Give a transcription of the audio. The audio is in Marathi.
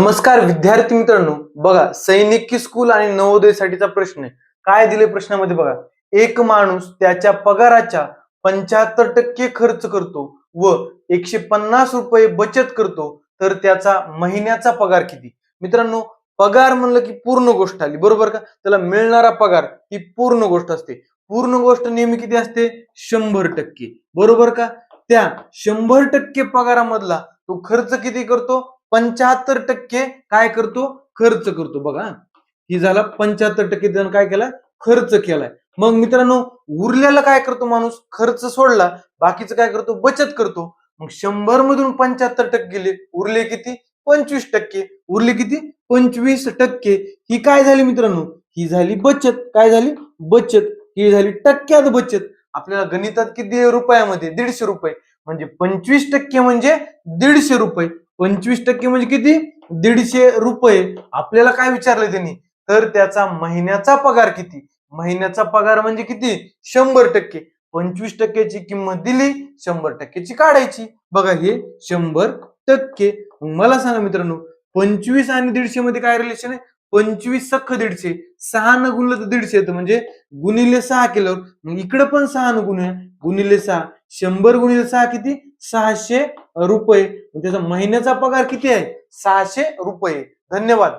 नमस्कार विद्यार्थी मित्रांनो, बघा सैनिकी स्कूल आणि नवोदय साठीचा प्रश्न आहे. काय दिले प्रश्नामध्ये बघा, एक माणूस त्याच्या पगाराच्या 75% खर्च करतो व 150 रुपये बचत करतो, तर त्याचा महिन्याचा पगार किती? मित्रांनो, पगार म्हणलं की पूर्ण गोष्ट आली, बरोबर का? त्याला मिळणारा पगार ही पूर्ण गोष्ट असते. पूर्ण गोष्ट नेहमी किती असते? 100%, बरोबर का? त्या 100% पगारामधला तो खर्च किती करतो? 75% काय करतो? खर्च करतो. बघा, ही झाला 75% त्यानं काय केलाय? खर्च केलाय. मग मित्रांनो, उरलेला काय करतो माणूस? खर्च सोडला, बाकीचं काय करतो? बचत करतो. मग 100 मधून 75% गेले, उरले किती? 25%. उरले किती? 25%. ही काय झाली मित्रांनो? ही झाली बचत. काय झाली? बचत. ही झाली टक्क्यात बचत. आपल्याला गणितात किती रुपयामध्ये? 150 रुपये. म्हणजे 25% म्हणजे 150 रुपये. 25% म्हणजे किती? 150 रुपये. आपल्याला काय विचारलंय त्यांनी? तर त्याचा महिन्याचा पगार किती? महिन्याचा पगार म्हणजे किती? 100%. 25%ची किंमत दिली, 100%ची काढायची. बघा, हे 100%. मला सांगा मित्रांनो, 25 आणि 150 मध्ये काय रिलेशन आहे? 25 सख्ख 150. 6 न गुणलं तर 150 येतं, म्हणजे गुणिले 6 केल्यावर. मग इकडे पण 6 न गुणूया, गुणिले 6. 100 गुणिले 6 किती? 600 रुपये. त्याचा महिन्याचा पगार किती आहे? 600 रुपये. धन्यवाद.